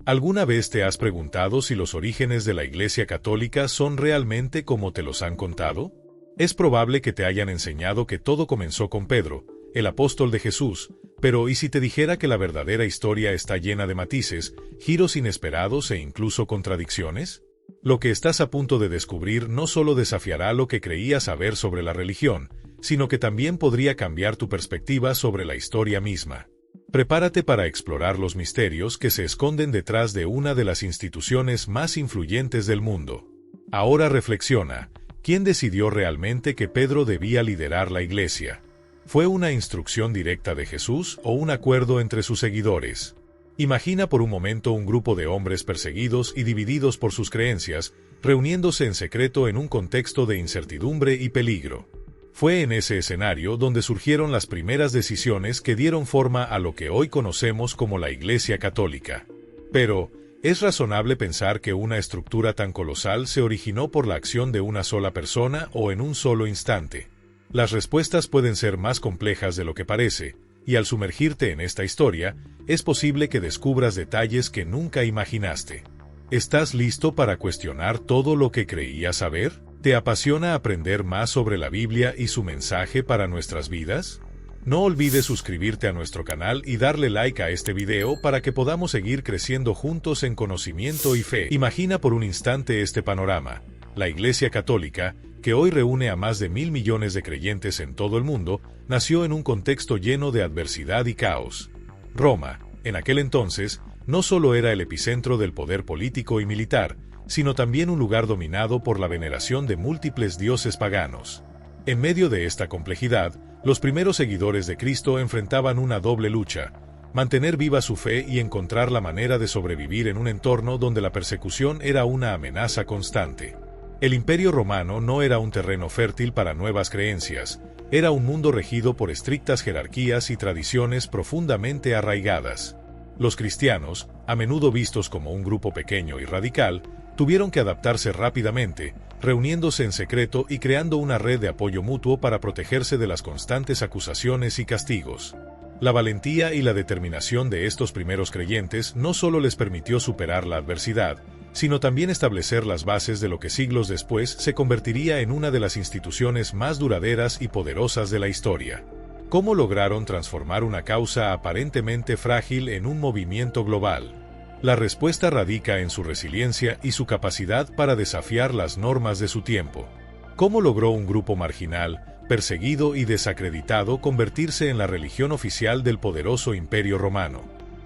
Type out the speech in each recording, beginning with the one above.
¿Alguna vez te has preguntado si los orígenes de la Iglesia Católica son realmente como te los han contado? Es probable que te hayan enseñado que todo comenzó con Pedro, el apóstol de Jesús, pero ¿y si te dijera que la verdadera historia está llena de matices, giros inesperados e incluso contradicciones? Lo que estás a punto de descubrir no solo desafiará lo que creías saber sobre la religión, sino que también podría cambiar tu perspectiva sobre la historia misma. Prepárate para explorar los misterios que se esconden detrás de una de las instituciones más influyentes del mundo. Ahora reflexiona, ¿quién decidió realmente que Pedro debía liderar la iglesia? ¿Fue una instrucción directa de Jesús o un acuerdo entre sus seguidores? Imagina por un momento un grupo de hombres perseguidos y divididos por sus creencias, reuniéndose en secreto en un contexto de incertidumbre y peligro. Fue en ese escenario donde surgieron las primeras decisiones que dieron forma a lo que hoy conocemos como la Iglesia Católica. Pero, ¿es razonable pensar que una estructura tan colosal se originó por la acción de una sola persona o en un solo instante? Las respuestas pueden ser más complejas de lo que parece, y al sumergirte en esta historia, es posible que descubras detalles que nunca imaginaste. ¿Estás listo para cuestionar todo lo que creías saber? ¿Te apasiona aprender más sobre la Biblia y su mensaje para nuestras vidas? No olvides suscribirte a nuestro canal y darle like a este video para que podamos seguir creciendo juntos en conocimiento y fe. Imagina por un instante este panorama. La Iglesia Católica, que hoy reúne a más de 1.000 millones de creyentes en todo el mundo, nació en un contexto lleno de adversidad y caos. Roma, en aquel entonces, no solo era el epicentro del poder político y militar, sino también un lugar dominado por la veneración de múltiples dioses paganos. En medio de esta complejidad, los primeros seguidores de Cristo enfrentaban una doble lucha: mantener viva su fe y encontrar la manera de sobrevivir en un entorno donde la persecución era una amenaza constante. El Imperio Romano no era un terreno fértil para nuevas creencias, era un mundo regido por estrictas jerarquías y tradiciones profundamente arraigadas. Los cristianos, a menudo vistos como un grupo pequeño y radical, tuvieron que adaptarse rápidamente, reuniéndose en secreto y creando una red de apoyo mutuo para protegerse de las constantes acusaciones y castigos. La valentía y la determinación de estos primeros creyentes no solo les permitió superar la adversidad, sino también establecer las bases de lo que siglos después se convertiría en una de las instituciones más duraderas y poderosas de la historia. ¿Cómo lograron transformar una causa aparentemente frágil en un movimiento global? La respuesta radica en su resiliencia y su capacidad para desafiar las normas de su tiempo. ¿Cómo logró un grupo marginal, perseguido y desacreditado convertirse en la religión oficial del poderoso Imperio Romano?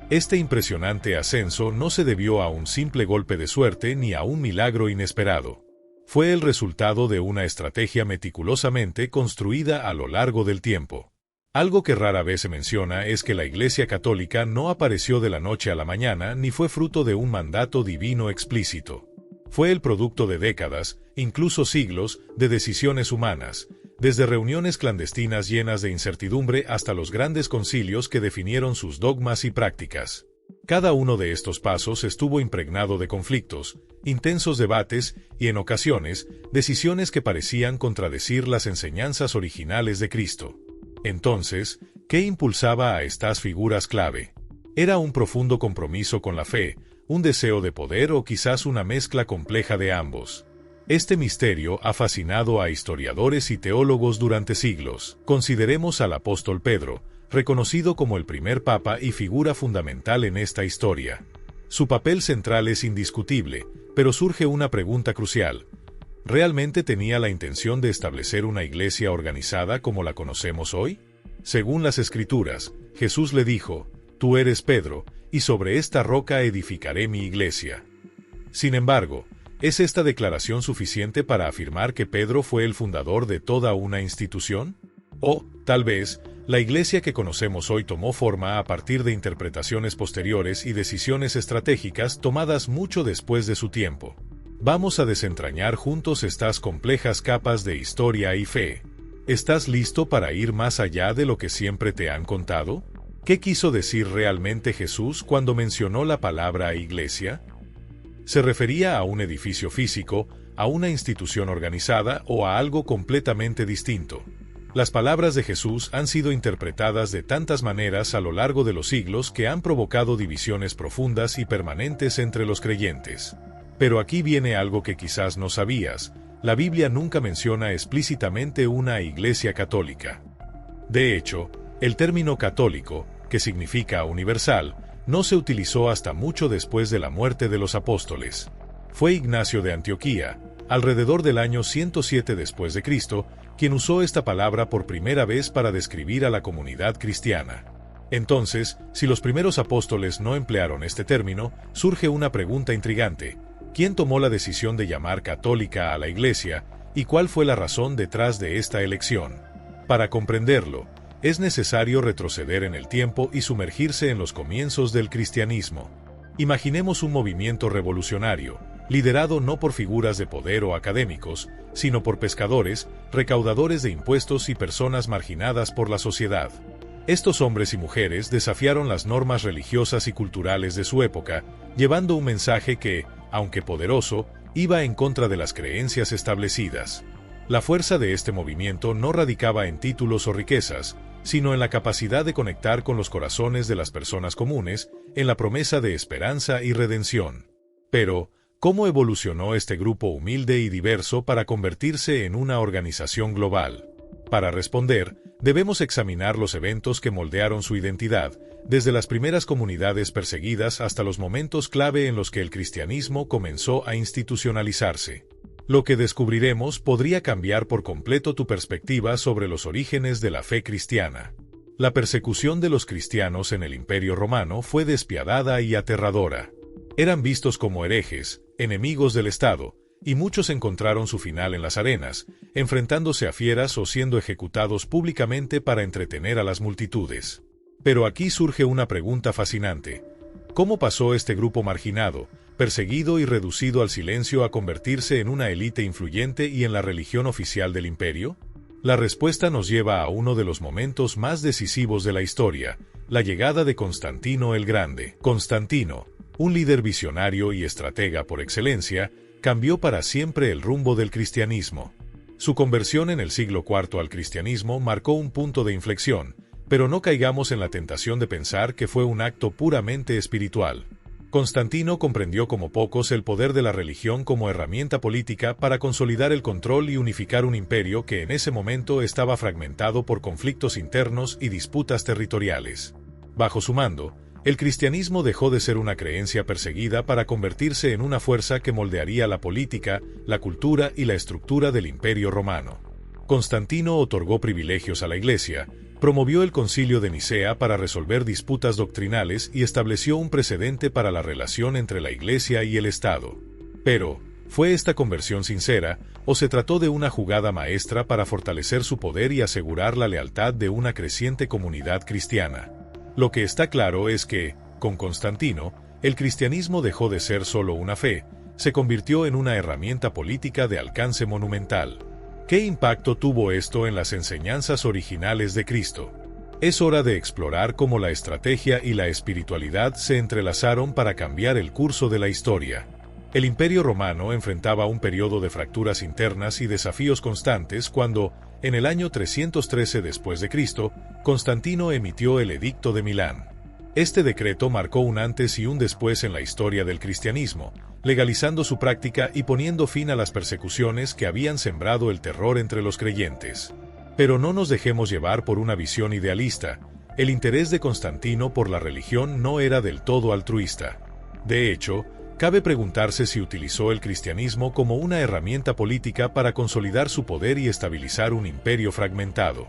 Este impresionante ascenso no se debió a un simple golpe de suerte ni a un milagro inesperado. Fue el resultado de una estrategia meticulosamente construida a lo largo del tiempo. Algo que rara vez se menciona es que la Iglesia Católica no apareció de la noche a la mañana ni fue fruto de un mandato divino explícito. Fue el producto de décadas, incluso siglos, de decisiones humanas, desde reuniones clandestinas llenas de incertidumbre hasta los grandes concilios que definieron sus dogmas y prácticas. Cada uno de estos pasos estuvo impregnado de conflictos, intensos debates y, en ocasiones, decisiones que parecían contradecir las enseñanzas originales de Cristo. Entonces, ¿qué impulsaba a estas figuras clave? ¿Era un profundo compromiso con la fe, un deseo de poder o quizás una mezcla compleja de ambos? Este misterio ha fascinado a historiadores y teólogos durante siglos. Consideremos al apóstol Pedro, reconocido como el primer papa y figura fundamental en esta historia. Su papel central es indiscutible, pero surge una pregunta crucial. ¿Realmente tenía la intención de establecer una iglesia organizada como la conocemos hoy? Según las Escrituras, Jesús le dijo: «Tú eres Pedro, y sobre esta roca edificaré mi iglesia». Sin embargo, ¿es esta declaración suficiente para afirmar que Pedro fue el fundador de toda una institución? O, tal vez, la iglesia que conocemos hoy tomó forma a partir de interpretaciones posteriores y decisiones estratégicas tomadas mucho después de su tiempo. Vamos a desentrañar juntos estas complejas capas de historia y fe. ¿Estás listo para ir más allá de lo que siempre te han contado? ¿Qué quiso decir realmente Jesús cuando mencionó la palabra iglesia? ¿Se refería a un edificio físico, a una institución organizada o a algo completamente distinto? Las palabras de Jesús han sido interpretadas de tantas maneras a lo largo de los siglos que han provocado divisiones profundas y permanentes entre los creyentes. Pero aquí viene algo que quizás no sabías: la Biblia nunca menciona explícitamente una iglesia católica. De hecho, el término católico, que significa universal, no se utilizó hasta mucho después de la muerte de los apóstoles. Fue Ignacio de Antioquía, alrededor del año 107 después de Cristo, quien usó esta palabra por primera vez para describir a la comunidad cristiana. Entonces, si los primeros apóstoles no emplearon este término, surge una pregunta intrigante: ¿quién tomó la decisión de llamar católica a la Iglesia, y cuál fue la razón detrás de esta elección? Para comprenderlo, es necesario retroceder en el tiempo y sumergirse en los comienzos del cristianismo. Imaginemos un movimiento revolucionario, liderado no por figuras de poder o académicos, sino por pescadores, recaudadores de impuestos y personas marginadas por la sociedad. Estos hombres y mujeres desafiaron las normas religiosas y culturales de su época, llevando un mensaje que, aunque poderoso, iba en contra de las creencias establecidas. La fuerza de este movimiento no radicaba en títulos o riquezas, sino en la capacidad de conectar con los corazones de las personas comunes, en la promesa de esperanza y redención. Pero, ¿cómo evolucionó este grupo humilde y diverso para convertirse en una organización global? Para responder, debemos examinar los eventos que moldearon su identidad, desde las primeras comunidades perseguidas hasta los momentos clave en los que el cristianismo comenzó a institucionalizarse. Lo que descubriremos podría cambiar por completo tu perspectiva sobre los orígenes de la fe cristiana. La persecución de los cristianos en el Imperio Romano fue despiadada y aterradora. Eran vistos como herejes, enemigos del Estado, y muchos encontraron su final en las arenas, enfrentándose a fieras o siendo ejecutados públicamente para entretener a las multitudes. Pero aquí surge una pregunta fascinante: ¿cómo pasó este grupo marginado, perseguido y reducido al silencio a convertirse en una élite influyente y en la religión oficial del imperio? La respuesta nos lleva a uno de los momentos más decisivos de la historia: la llegada de Constantino el Grande. Constantino, un líder visionario y estratega por excelencia, cambió para siempre el rumbo del cristianismo. Su conversión en el siglo IV al cristianismo marcó un punto de inflexión, pero no caigamos en la tentación de pensar que fue un acto puramente espiritual. Constantino comprendió como pocos el poder de la religión como herramienta política para consolidar el control y unificar un imperio que en ese momento estaba fragmentado por conflictos internos y disputas territoriales. Bajo su mando, el cristianismo dejó de ser una creencia perseguida para convertirse en una fuerza que moldearía la política, la cultura y la estructura del Imperio Romano. Constantino otorgó privilegios a la Iglesia, promovió el Concilio de Nicea para resolver disputas doctrinales y estableció un precedente para la relación entre la Iglesia y el Estado. Pero, ¿fue esta conversión sincera, o se trató de una jugada maestra para fortalecer su poder y asegurar la lealtad de una creciente comunidad cristiana? Lo que está claro es que, con Constantino, el cristianismo dejó de ser solo una fe, se convirtió en una herramienta política de alcance monumental. ¿Qué impacto tuvo esto en las enseñanzas originales de Cristo? Es hora de explorar cómo la estrategia y la espiritualidad se entrelazaron para cambiar el curso de la historia. El Imperio Romano enfrentaba un periodo de fracturas internas y desafíos constantes cuando, en el año 313 después de Cristo, Constantino emitió el Edicto de Milán. Este decreto marcó un antes y un después en la historia del cristianismo, legalizando su práctica y poniendo fin a las persecuciones que habían sembrado el terror entre los creyentes. Pero no nos dejemos llevar por una visión idealista. El interés de Constantino por la religión no era del todo altruista. De hecho, cabe preguntarse si utilizó el cristianismo como una herramienta política para consolidar su poder y estabilizar un imperio fragmentado.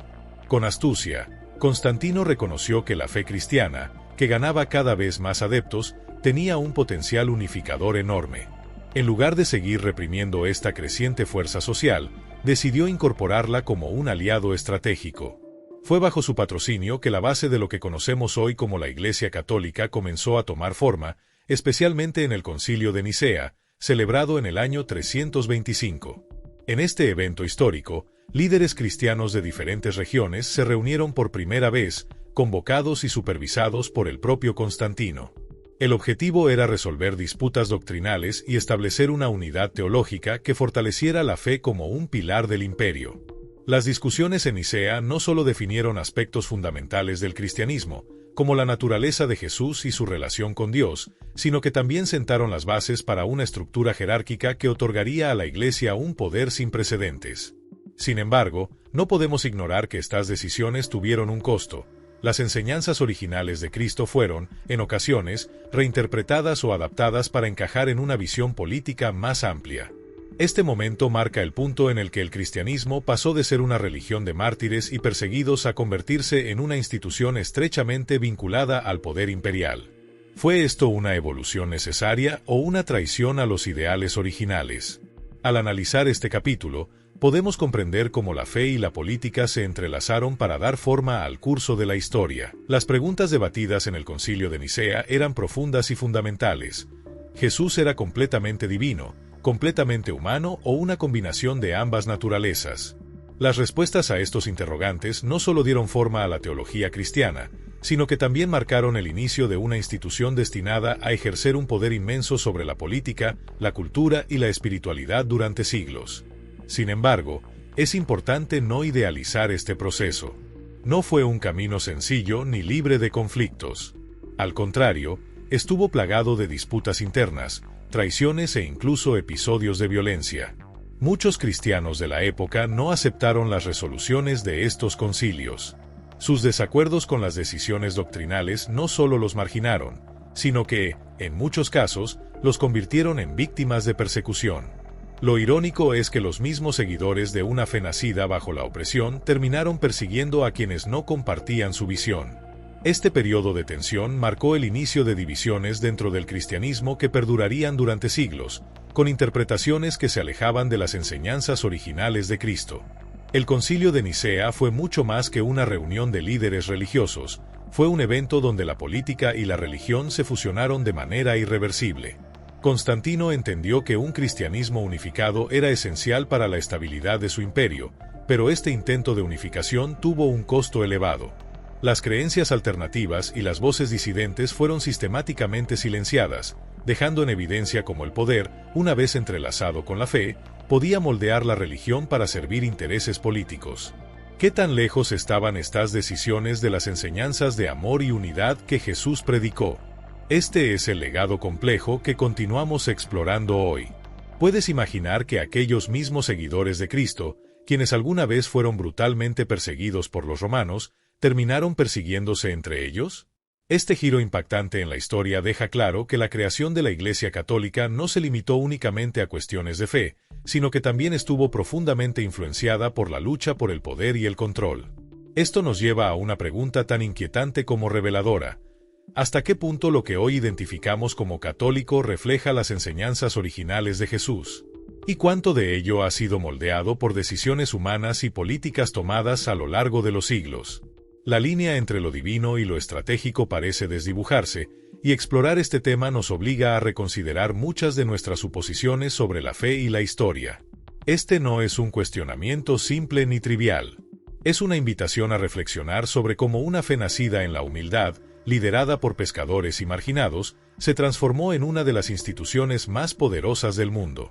Con astucia, Constantino reconoció que la fe cristiana, que ganaba cada vez más adeptos, tenía un potencial unificador enorme. En lugar de seguir reprimiendo esta creciente fuerza social, decidió incorporarla como un aliado estratégico. Fue bajo su patrocinio que la base de lo que conocemos hoy como la Iglesia Católica comenzó a tomar forma, especialmente en el Concilio de Nicea, celebrado en el año 325. En este evento histórico, líderes cristianos de diferentes regiones se reunieron por primera vez, convocados y supervisados por el propio Constantino. El objetivo era resolver disputas doctrinales y establecer una unidad teológica que fortaleciera la fe como un pilar del imperio. Las discusiones en Nicea no solo definieron aspectos fundamentales del cristianismo, como la naturaleza de Jesús y su relación con Dios, sino que también sentaron las bases para una estructura jerárquica que otorgaría a la Iglesia un poder sin precedentes. Sin embargo, no podemos ignorar que estas decisiones tuvieron un costo. Las enseñanzas originales de Cristo fueron, en ocasiones, reinterpretadas o adaptadas para encajar en una visión política más amplia. Este momento marca el punto en el que el cristianismo pasó de ser una religión de mártires y perseguidos a convertirse en una institución estrechamente vinculada al poder imperial. ¿Fue esto una evolución necesaria o una traición a los ideales originales? Al analizar este capítulo, podemos comprender cómo la fe y la política se entrelazaron para dar forma al curso de la historia. Las preguntas debatidas en el Concilio de Nicea eran profundas y fundamentales. ¿Jesús era completamente divino, completamente humano o una combinación de ambas naturalezas? Las respuestas a estos interrogantes no solo dieron forma a la teología cristiana, sino que también marcaron el inicio de una institución destinada a ejercer un poder inmenso sobre la política, la cultura y la espiritualidad durante siglos. Sin embargo, es importante no idealizar este proceso. No fue un camino sencillo ni libre de conflictos. Al contrario, estuvo plagado de disputas internas, traiciones e incluso episodios de violencia. Muchos cristianos de la época no aceptaron las resoluciones de estos concilios. Sus desacuerdos con las decisiones doctrinales no solo los marginaron, sino que, en muchos casos, los convirtieron en víctimas de persecución. Lo irónico es que los mismos seguidores de una fe nacida bajo la opresión terminaron persiguiendo a quienes no compartían su visión. Este periodo de tensión marcó el inicio de divisiones dentro del cristianismo que perdurarían durante siglos, con interpretaciones que se alejaban de las enseñanzas originales de Cristo. El Concilio de Nicea fue mucho más que una reunión de líderes religiosos, fue un evento donde la política y la religión se fusionaron de manera irreversible. Constantino entendió que un cristianismo unificado era esencial para la estabilidad de su imperio, pero este intento de unificación tuvo un costo elevado. Las creencias alternativas y las voces disidentes fueron sistemáticamente silenciadas, dejando en evidencia cómo el poder, una vez entrelazado con la fe, podía moldear la religión para servir intereses políticos. ¿Qué tan lejos estaban estas decisiones de las enseñanzas de amor y unidad que Jesús predicó? Este es el legado complejo que continuamos explorando hoy. ¿Puedes imaginar que aquellos mismos seguidores de Cristo, quienes alguna vez fueron brutalmente perseguidos por los romanos, terminaron persiguiéndose entre ellos? Este giro impactante en la historia deja claro que la creación de la Iglesia Católica no se limitó únicamente a cuestiones de fe, sino que también estuvo profundamente influenciada por la lucha por el poder y el control. Esto nos lleva a una pregunta tan inquietante como reveladora. ¿Hasta qué punto lo que hoy identificamos como católico refleja las enseñanzas originales de Jesús? ¿Y cuánto de ello ha sido moldeado por decisiones humanas y políticas tomadas a lo largo de los siglos? La línea entre lo divino y lo estratégico parece desdibujarse, y explorar este tema nos obliga a reconsiderar muchas de nuestras suposiciones sobre la fe y la historia. Este no es un cuestionamiento simple ni trivial. Es una invitación a reflexionar sobre cómo una fe nacida en la humildad, liderada por pescadores y marginados, se transformó en una de las instituciones más poderosas del mundo.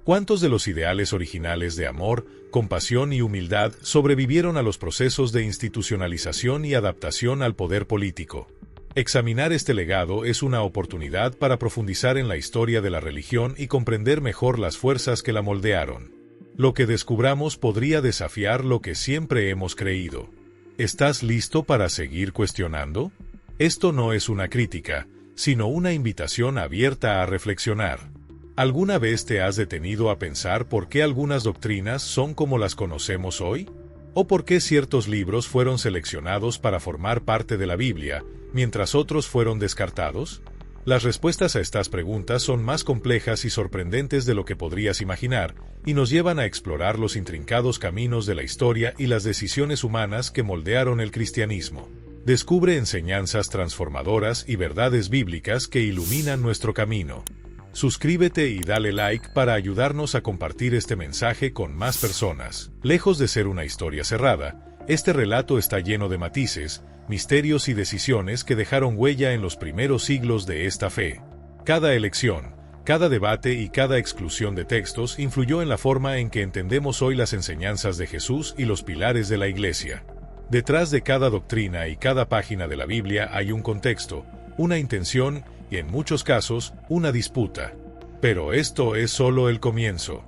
¿Cuántos de los ideales originales de amor, compasión y humildad sobrevivieron a los procesos de institucionalización y adaptación al poder político? Examinar este legado es una oportunidad para profundizar en la historia de la religión y comprender mejor las fuerzas que la moldearon. Lo que descubramos podría desafiar lo que siempre hemos creído. ¿Estás listo para seguir cuestionando? Esto no es una crítica, sino una invitación abierta a reflexionar. ¿Alguna vez te has detenido a pensar por qué algunas doctrinas son como las conocemos hoy? ¿O por qué ciertos libros fueron seleccionados para formar parte de la Biblia, mientras otros fueron descartados? Las respuestas a estas preguntas son más complejas y sorprendentes de lo que podrías imaginar, y nos llevan a explorar los intrincados caminos de la historia y las decisiones humanas que moldearon el cristianismo. Descubre enseñanzas transformadoras y verdades bíblicas que iluminan nuestro camino. Suscríbete y dale like para ayudarnos a compartir este mensaje con más personas. Lejos de ser una historia cerrada, este relato está lleno de matices, misterios y decisiones que dejaron huella en los primeros siglos de esta fe. Cada elección, Cada debate y cada exclusión de textos influyó en la forma en que entendemos hoy las enseñanzas de Jesús y los pilares de la Iglesia. Detrás de cada doctrina y cada página de la Biblia hay un contexto, una intención y, en muchos casos, una disputa. Pero esto es solo el comienzo.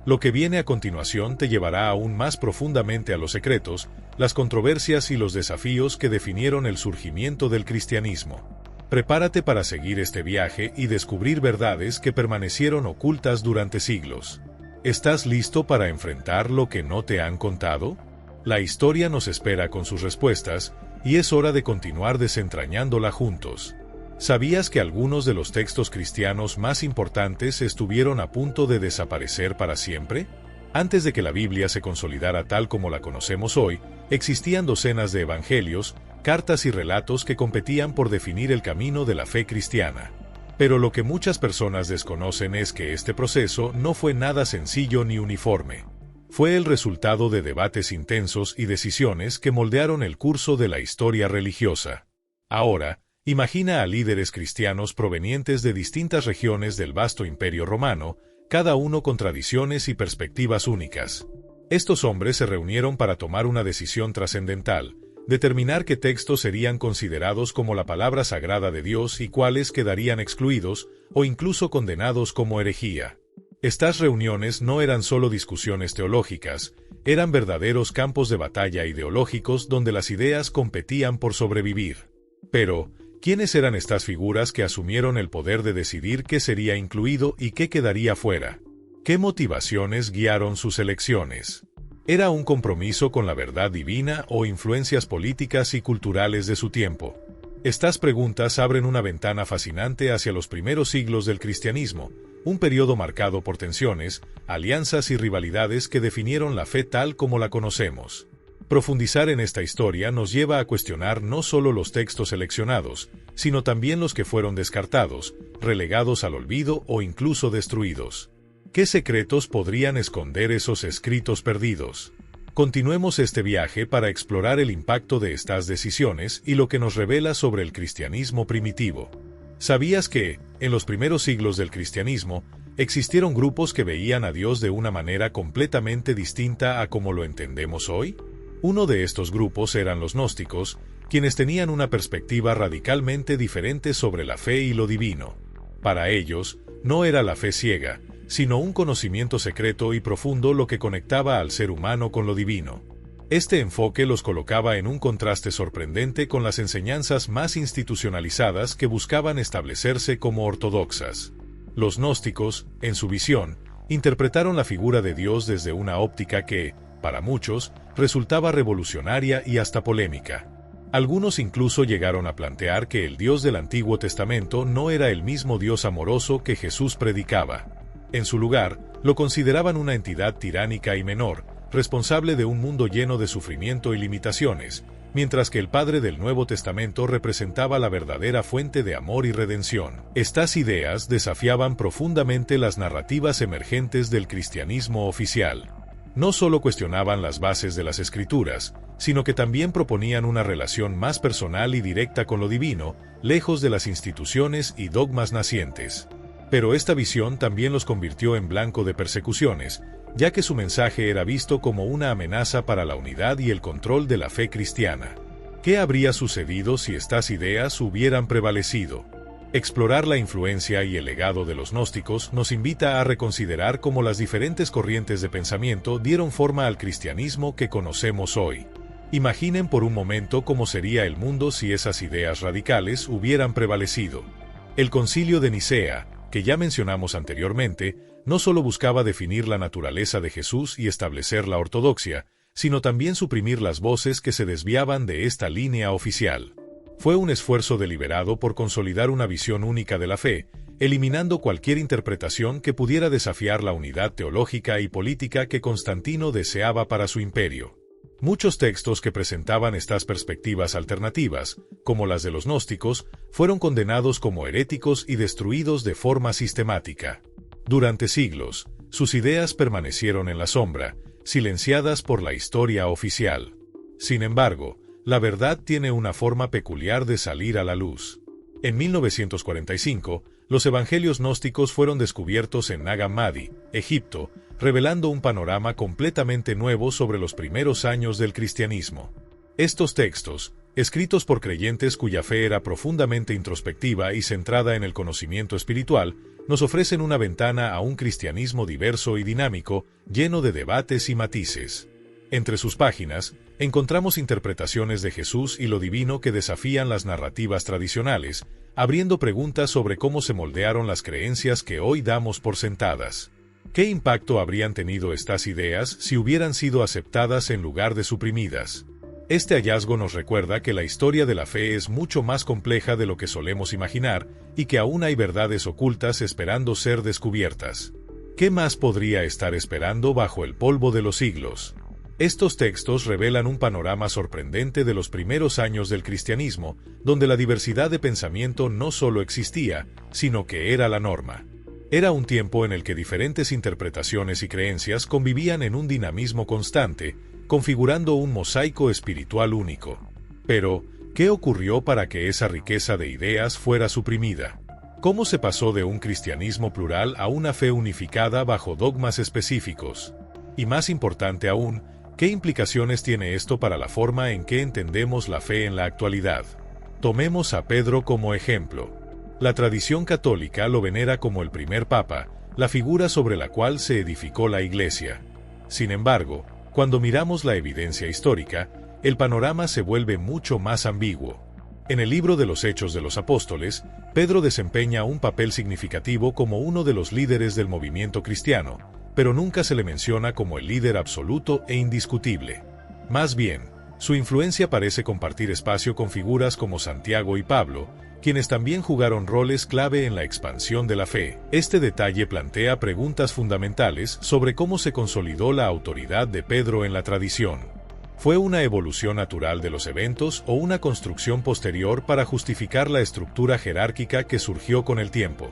Lo que viene a continuación te llevará aún más profundamente a los secretos, las controversias y los desafíos que definieron el surgimiento del cristianismo. Prepárate para seguir este viaje y descubrir verdades que permanecieron ocultas durante siglos. ¿Estás listo para enfrentar lo que no te han contado? La historia nos espera con sus respuestas, y es hora de continuar desentrañándola juntos. ¿Sabías que algunos de los textos cristianos más importantes estuvieron a punto de desaparecer para siempre? Antes de que la Biblia se consolidara tal como la conocemos hoy, existían docenas de evangelios, cartas y relatos que competían por definir el camino de la fe cristiana. Pero lo que muchas personas desconocen es que este proceso no fue nada sencillo ni uniforme. Fue el resultado de debates intensos y decisiones que moldearon el curso de la historia religiosa. Ahora, imagina a líderes cristianos provenientes de distintas regiones del vasto Imperio Romano, cada uno con tradiciones y perspectivas únicas. Estos hombres se reunieron para tomar una decisión trascendental, determinar qué textos serían considerados como la palabra sagrada de Dios y cuáles quedarían excluidos o incluso condenados como herejía. Estas reuniones no eran solo discusiones teológicas, eran verdaderos campos de batalla ideológicos donde las ideas competían por sobrevivir. Pero, ¿quiénes eran estas figuras que asumieron el poder de decidir qué sería incluido y qué quedaría fuera? ¿Qué motivaciones guiaron sus elecciones? ¿Era un compromiso con la verdad divina o influencias políticas y culturales de su tiempo? Estas preguntas abren una ventana fascinante hacia los primeros siglos del cristianismo, un periodo marcado por tensiones, alianzas y rivalidades que definieron la fe tal como la conocemos. Profundizar en esta historia nos lleva a cuestionar no solo los textos seleccionados, sino también los que fueron descartados, relegados al olvido o incluso destruidos. ¿Qué secretos podrían esconder esos escritos perdidos? Continuemos este viaje para explorar el impacto de estas decisiones y lo que nos revela sobre el cristianismo primitivo. ¿Sabías que, en los primeros siglos del cristianismo, existieron grupos que veían a Dios de una manera completamente distinta a como lo entendemos hoy? Uno de estos grupos eran los gnósticos, quienes tenían una perspectiva radicalmente diferente sobre la fe y lo divino. Para ellos, no era la fe ciega, sino un conocimiento secreto y profundo lo que conectaba al ser humano con lo divino. Este enfoque los colocaba en un contraste sorprendente con las enseñanzas más institucionalizadas que buscaban establecerse como ortodoxas. Los gnósticos, en su visión, interpretaron la figura de Dios desde una óptica que, para muchos, resultaba revolucionaria y hasta polémica. Algunos incluso llegaron a plantear que el Dios del Antiguo Testamento no era el mismo Dios amoroso que Jesús predicaba. En su lugar, lo consideraban una entidad tiránica y menor, responsable de un mundo lleno de sufrimiento y limitaciones, mientras que el Padre del Nuevo Testamento representaba la verdadera fuente de amor y redención. Estas ideas desafiaban profundamente las narrativas emergentes del cristianismo oficial. No solo cuestionaban las bases de las Escrituras, sino que también proponían una relación más personal y directa con lo divino, lejos de las instituciones y dogmas nacientes. Pero esta visión también los convirtió en blanco de persecuciones, ya que su mensaje era visto como una amenaza para la unidad y el control de la fe cristiana. ¿Qué habría sucedido si estas ideas hubieran prevalecido? Explorar la influencia y el legado de los gnósticos nos invita a reconsiderar cómo las diferentes corrientes de pensamiento dieron forma al cristianismo que conocemos hoy. Imaginen por un momento cómo sería el mundo si esas ideas radicales hubieran prevalecido. El Concilio de Nicea, que ya mencionamos anteriormente, no solo buscaba definir la naturaleza de Jesús y establecer la ortodoxia, sino también suprimir las voces que se desviaban de esta línea oficial. Fue un esfuerzo deliberado por consolidar una visión única de la fe, eliminando cualquier interpretación que pudiera desafiar la unidad teológica y política que Constantino deseaba para su imperio. Muchos textos que presentaban estas perspectivas alternativas, como las de los gnósticos, fueron condenados como heréticos y destruidos de forma sistemática. Durante siglos, sus ideas permanecieron en la sombra, silenciadas por la historia oficial. Sin embargo, la verdad tiene una forma peculiar de salir a la luz. En 1945, Los evangelios gnósticos fueron descubiertos en Nag Hammadi, Egipto, revelando un panorama completamente nuevo sobre los primeros años del cristianismo. Estos textos, escritos por creyentes cuya fe era profundamente introspectiva y centrada en el conocimiento espiritual, nos ofrecen una ventana a un cristianismo diverso y dinámico, lleno de debates y matices. Entre sus páginas, encontramos interpretaciones de Jesús y lo divino que desafían las narrativas tradicionales, abriendo preguntas sobre cómo se moldearon las creencias que hoy damos por sentadas. ¿Qué impacto habrían tenido estas ideas si hubieran sido aceptadas en lugar de suprimidas? Este hallazgo nos recuerda que la historia de la fe es mucho más compleja de lo que solemos imaginar y que aún hay verdades ocultas esperando ser descubiertas. ¿Qué más podría estar esperando bajo el polvo de los siglos? Estos textos revelan un panorama sorprendente de los primeros años del cristianismo, donde la diversidad de pensamiento no solo existía, sino que era la norma. Era un tiempo en el que diferentes interpretaciones y creencias convivían en un dinamismo constante, configurando un mosaico espiritual único. Pero, ¿qué ocurrió para que esa riqueza de ideas fuera suprimida? ¿Cómo se pasó de un cristianismo plural a una fe unificada bajo dogmas específicos? Y más importante aún, ¿qué implicaciones tiene esto para la forma en que entendemos la fe en la actualidad? Tomemos a Pedro como ejemplo. La tradición católica lo venera como el primer papa, la figura sobre la cual se edificó la Iglesia. Sin embargo, cuando miramos la evidencia histórica, el panorama se vuelve mucho más ambiguo. En el libro de los Hechos de los Apóstoles, Pedro desempeña un papel significativo como uno de los líderes del movimiento cristiano, pero nunca se le menciona como el líder absoluto e indiscutible. Más bien, su influencia parece compartir espacio con figuras como Santiago y Pablo, quienes también jugaron roles clave en la expansión de la fe. Este detalle plantea preguntas fundamentales sobre cómo se consolidó la autoridad de Pedro en la tradición. ¿Fue una evolución natural de los eventos o una construcción posterior para justificar la estructura jerárquica que surgió con el tiempo?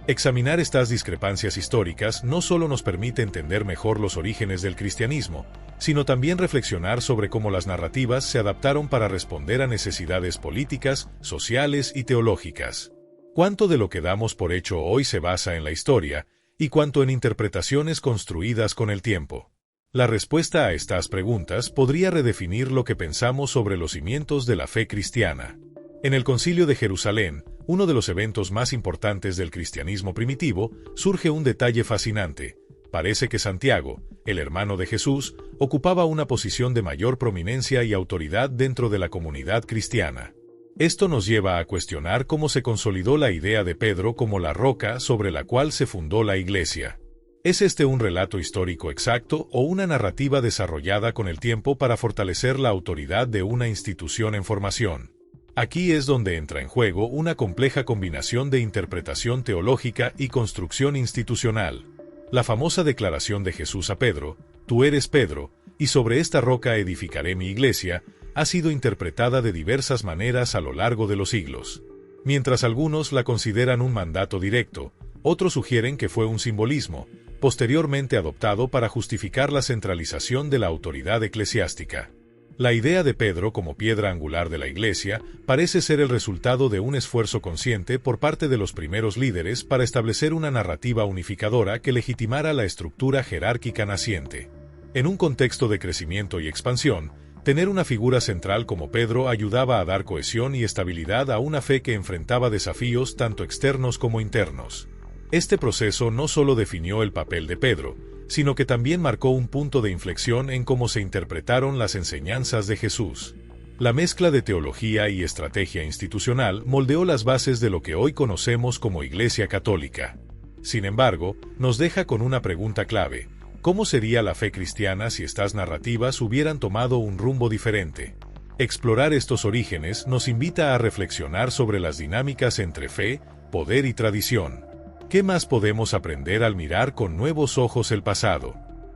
Examinar estas discrepancias históricas no solo nos permite entender mejor los orígenes del cristianismo, sino también reflexionar sobre cómo las narrativas se adaptaron para responder a necesidades políticas, sociales y teológicas. ¿Cuánto de lo que damos por hecho hoy se basa en la historia, y cuánto en interpretaciones construidas con el tiempo? La respuesta a estas preguntas podría redefinir lo que pensamos sobre los cimientos de la fe cristiana. En el Concilio de Jerusalén, uno de los eventos más importantes del cristianismo primitivo, surge un detalle fascinante. Parece que Santiago, el hermano de Jesús, ocupaba una posición de mayor prominencia y autoridad dentro de la comunidad cristiana. Esto nos lleva a cuestionar cómo se consolidó la idea de Pedro como la roca sobre la cual se fundó la Iglesia. ¿Es este un relato histórico exacto o una narrativa desarrollada con el tiempo para fortalecer la autoridad de una institución en formación? Aquí es donde entra en juego una compleja combinación de interpretación teológica y construcción institucional. La famosa declaración de Jesús a Pedro, «Tú eres Pedro, y sobre esta roca edificaré mi iglesia», ha sido interpretada de diversas maneras a lo largo de los siglos. Mientras algunos la consideran un mandato directo, otros sugieren que fue un simbolismo, posteriormente adoptado para justificar la centralización de la autoridad eclesiástica. La idea de Pedro como piedra angular de la Iglesia parece ser el resultado de un esfuerzo consciente por parte de los primeros líderes para establecer una narrativa unificadora que legitimara la estructura jerárquica naciente. En un contexto de crecimiento y expansión, tener una figura central como Pedro ayudaba a dar cohesión y estabilidad a una fe que enfrentaba desafíos tanto externos como internos. Este proceso no solo definió el papel de Pedro, sino que también marcó un punto de inflexión en cómo se interpretaron las enseñanzas de Jesús. La mezcla de teología y estrategia institucional moldeó las bases de lo que hoy conocemos como Iglesia Católica. Sin embargo, nos deja con una pregunta clave: ¿cómo sería la fe cristiana si estas narrativas hubieran tomado un rumbo diferente? Explorar estos orígenes nos invita a reflexionar sobre las dinámicas entre fe, poder y tradición. ¿Qué más podemos aprender al mirar con nuevos ojos el pasado?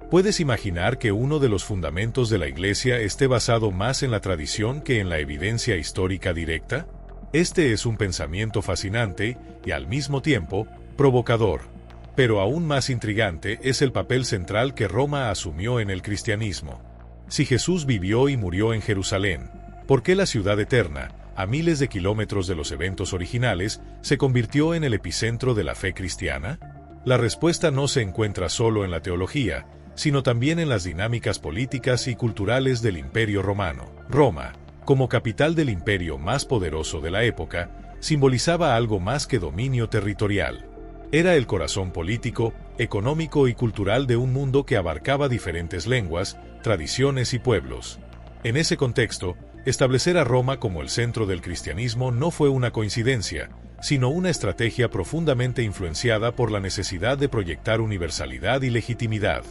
¿Puedes imaginar que uno de los fundamentos de la Iglesia esté basado más en la tradición que en la evidencia histórica directa? Este es un pensamiento fascinante y, al mismo tiempo, provocador. Pero aún más intrigante es el papel central que Roma asumió en el cristianismo. Si Jesús vivió y murió en Jerusalén, ¿por qué la ciudad eterna, a miles de kilómetros de los eventos originales, se convirtió en el epicentro de la fe cristiana? La respuesta no se encuentra solo en la teología, sino también en las dinámicas políticas y culturales del Imperio Romano. Roma, como capital del imperio más poderoso de la época, simbolizaba algo más que dominio territorial. Era el corazón político, económico y cultural de un mundo que abarcaba diferentes lenguas, tradiciones y pueblos. En ese contexto, establecer a Roma como el centro del cristianismo no fue una coincidencia, sino una estrategia profundamente influenciada por la necesidad de proyectar universalidad y legitimidad.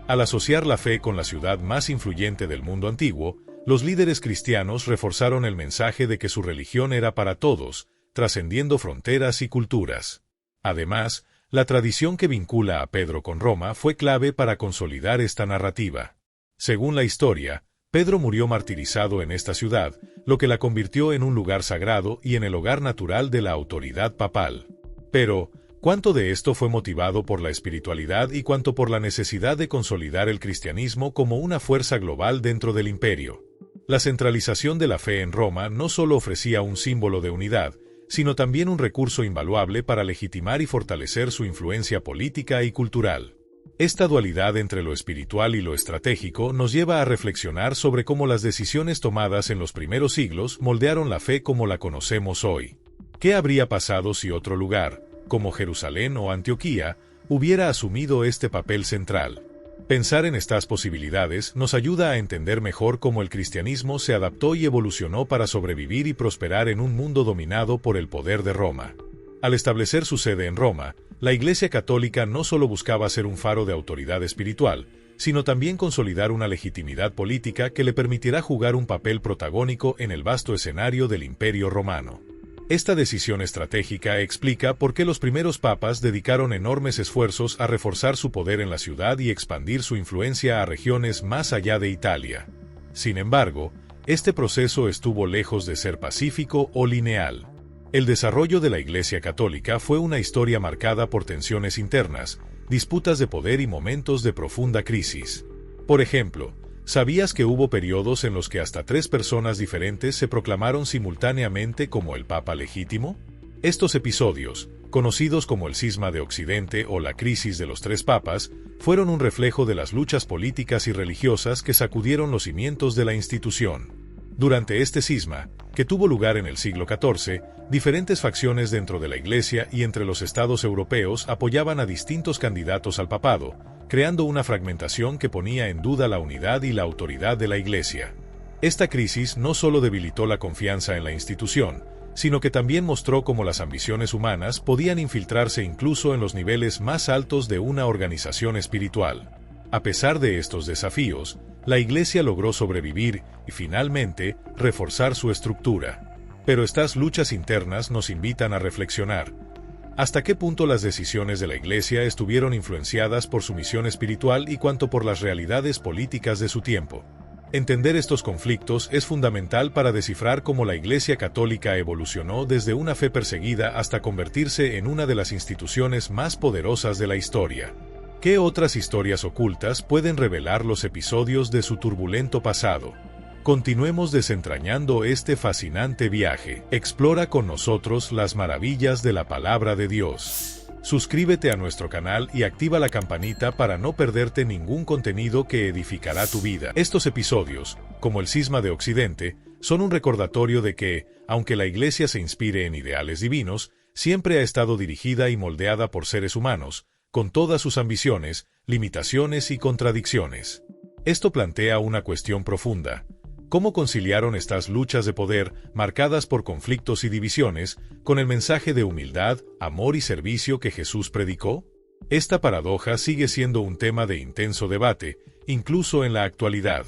Al asociar la fe con la ciudad más influyente del mundo antiguo, los líderes cristianos reforzaron el mensaje de que su religión era para todos, trascendiendo fronteras y culturas. Además, la tradición que vincula a Pedro con Roma fue clave para consolidar esta narrativa. Según la historia, Pedro murió martirizado en esta ciudad, lo que la convirtió en un lugar sagrado y en el hogar natural de la autoridad papal. Pero, ¿cuánto de esto fue motivado por la espiritualidad y cuánto por la necesidad de consolidar el cristianismo como una fuerza global dentro del imperio? La centralización de la fe en Roma no solo ofrecía un símbolo de unidad, sino también un recurso invaluable para legitimar y fortalecer su influencia política y cultural. Esta dualidad entre lo espiritual y lo estratégico nos lleva a reflexionar sobre cómo las decisiones tomadas en los primeros siglos moldearon la fe como la conocemos hoy. ¿Qué habría pasado si otro lugar, como Jerusalén o Antioquía, hubiera asumido este papel central? Pensar en estas posibilidades nos ayuda a entender mejor cómo el cristianismo se adaptó y evolucionó para sobrevivir y prosperar en un mundo dominado por el poder de Roma. Al establecer su sede en Roma, la Iglesia Católica no solo buscaba ser un faro de autoridad espiritual, sino también consolidar una legitimidad política que le permitirá jugar un papel protagónico en el vasto escenario del Imperio Romano. Esta decisión estratégica explica por qué los primeros papas dedicaron enormes esfuerzos a reforzar su poder en la ciudad y expandir su influencia a regiones más allá de Italia. Sin embargo, este proceso estuvo lejos de ser pacífico o lineal. El desarrollo de la Iglesia Católica fue una historia marcada por tensiones internas, disputas de poder y momentos de profunda crisis. Por ejemplo, ¿sabías que hubo periodos en los que hasta 3 personas diferentes se proclamaron simultáneamente como el Papa legítimo? Estos episodios, conocidos como el Cisma de Occidente o la crisis de los 3 papas, fueron un reflejo de las luchas políticas y religiosas que sacudieron los cimientos de la institución. Durante este cisma, que tuvo lugar en el siglo XIV, diferentes facciones dentro de la Iglesia y entre los estados europeos apoyaban a distintos candidatos al papado, creando una fragmentación que ponía en duda la unidad y la autoridad de la Iglesia. Esta crisis no solo debilitó la confianza en la institución, sino que también mostró cómo las ambiciones humanas podían infiltrarse incluso en los niveles más altos de una organización espiritual. A pesar de estos desafíos, la Iglesia logró sobrevivir y, finalmente, reforzar su estructura. Pero estas luchas internas nos invitan a reflexionar. ¿Hasta qué punto las decisiones de la Iglesia estuvieron influenciadas por su misión espiritual y cuánto por las realidades políticas de su tiempo? Entender estos conflictos es fundamental para descifrar cómo la Iglesia Católica evolucionó desde una fe perseguida hasta convertirse en una de las instituciones más poderosas de la historia. ¿Qué otras historias ocultas pueden revelar los episodios de su turbulento pasado? Continuemos desentrañando este fascinante viaje. Explora con nosotros las maravillas de la palabra de Dios. Suscríbete a nuestro canal y activa la campanita para no perderte ningún contenido que edificará tu vida. Estos episodios, como el Cisma de Occidente, son un recordatorio de que, aunque la Iglesia se inspire en ideales divinos, siempre ha estado dirigida y moldeada por seres humanos, con todas sus ambiciones, limitaciones y contradicciones. Esto plantea una cuestión profunda. ¿Cómo conciliaron estas luchas de poder, marcadas por conflictos y divisiones, con el mensaje de humildad, amor y servicio que Jesús predicó? Esta paradoja sigue siendo un tema de intenso debate, incluso en la actualidad.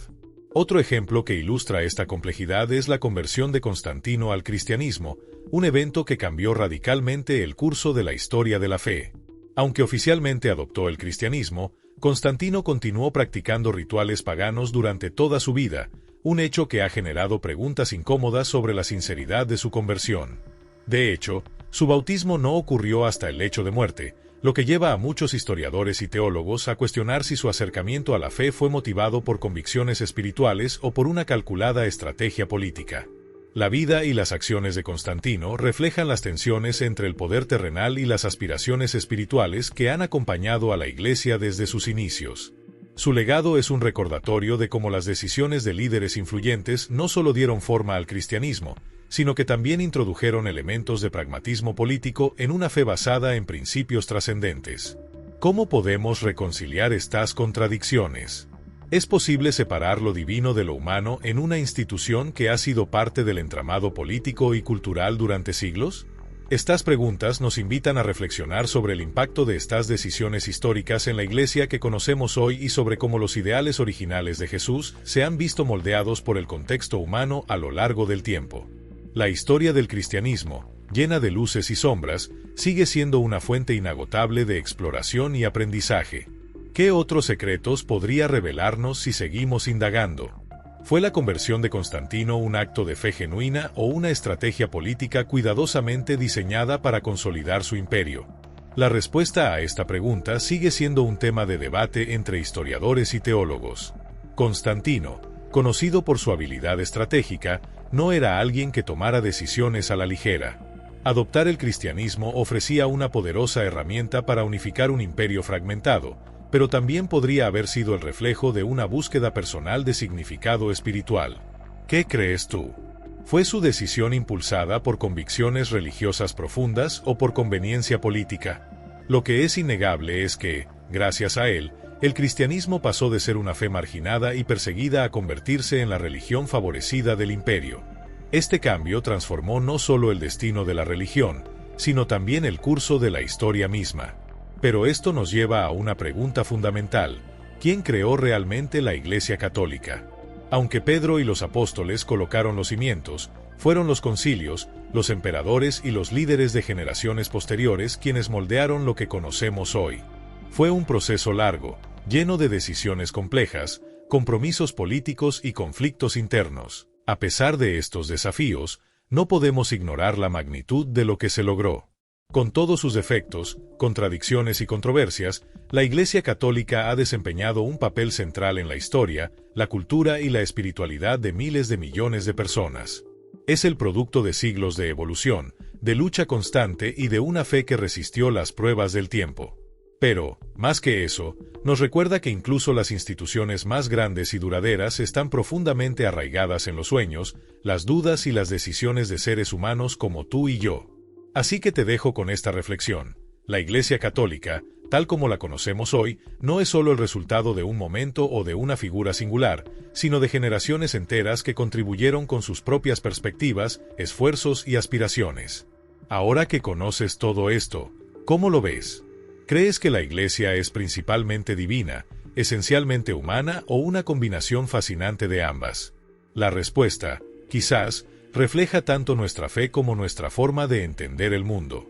Otro ejemplo que ilustra esta complejidad es la conversión de Constantino al cristianismo, un evento que cambió radicalmente el curso de la historia de la fe. Aunque oficialmente adoptó el cristianismo, Constantino continuó practicando rituales paganos durante toda su vida, un hecho que ha generado preguntas incómodas sobre la sinceridad de su conversión. De hecho, su bautismo no ocurrió hasta el lecho de muerte, lo que lleva a muchos historiadores y teólogos a cuestionar si su acercamiento a la fe fue motivado por convicciones espirituales o por una calculada estrategia política. La vida y las acciones de Constantino reflejan las tensiones entre el poder terrenal y las aspiraciones espirituales que han acompañado a la Iglesia desde sus inicios. Su legado es un recordatorio de cómo las decisiones de líderes influyentes no solo dieron forma al cristianismo, sino que también introdujeron elementos de pragmatismo político en una fe basada en principios trascendentes. ¿Cómo podemos reconciliar estas contradicciones? ¿Es posible separar lo divino de lo humano en una institución que ha sido parte del entramado político y cultural durante siglos? Estas preguntas nos invitan a reflexionar sobre el impacto de estas decisiones históricas en la Iglesia que conocemos hoy y sobre cómo los ideales originales de Jesús se han visto moldeados por el contexto humano a lo largo del tiempo. La historia del cristianismo, llena de luces y sombras, sigue siendo una fuente inagotable de exploración y aprendizaje. ¿Qué otros secretos podría revelarnos si seguimos indagando? ¿Fue la conversión de Constantino un acto de fe genuina o una estrategia política cuidadosamente diseñada para consolidar su imperio? La respuesta a esta pregunta sigue siendo un tema de debate entre historiadores y teólogos. Constantino, conocido por su habilidad estratégica, no era alguien que tomara decisiones a la ligera. Adoptar el cristianismo ofrecía una poderosa herramienta para unificar un imperio fragmentado, pero también podría haber sido el reflejo de una búsqueda personal de significado espiritual. ¿Qué crees tú? ¿Fue su decisión impulsada por convicciones religiosas profundas o por conveniencia política? Lo que es innegable es que, gracias a él, el cristianismo pasó de ser una fe marginada y perseguida a convertirse en la religión favorecida del imperio. Este cambio transformó no solo el destino de la religión, sino también el curso de la historia misma. Pero esto nos lleva a una pregunta fundamental: ¿quién creó realmente la Iglesia Católica? Aunque Pedro y los apóstoles colocaron los cimientos, fueron los concilios, los emperadores y los líderes de generaciones posteriores quienes moldearon lo que conocemos hoy. Fue un proceso largo, lleno de decisiones complejas, compromisos políticos y conflictos internos. A pesar de estos desafíos, no podemos ignorar la magnitud de lo que se logró. Con todos sus defectos, contradicciones y controversias, la Iglesia Católica ha desempeñado un papel central en la historia, la cultura y la espiritualidad de miles de millones de personas. Es el producto de siglos de evolución, de lucha constante y de una fe que resistió las pruebas del tiempo. Pero, más que eso, nos recuerda que incluso las instituciones más grandes y duraderas están profundamente arraigadas en los sueños, las dudas y las decisiones de seres humanos como tú y yo. Así que te dejo con esta reflexión. La Iglesia Católica, tal como la conocemos hoy, no es solo el resultado de un momento o de una figura singular, sino de generaciones enteras que contribuyeron con sus propias perspectivas, esfuerzos y aspiraciones. Ahora que conoces todo esto, ¿cómo lo ves? ¿Crees que la Iglesia es principalmente divina, esencialmente humana o una combinación fascinante de ambas? La respuesta, quizás, refleja tanto nuestra fe como nuestra forma de entender el mundo.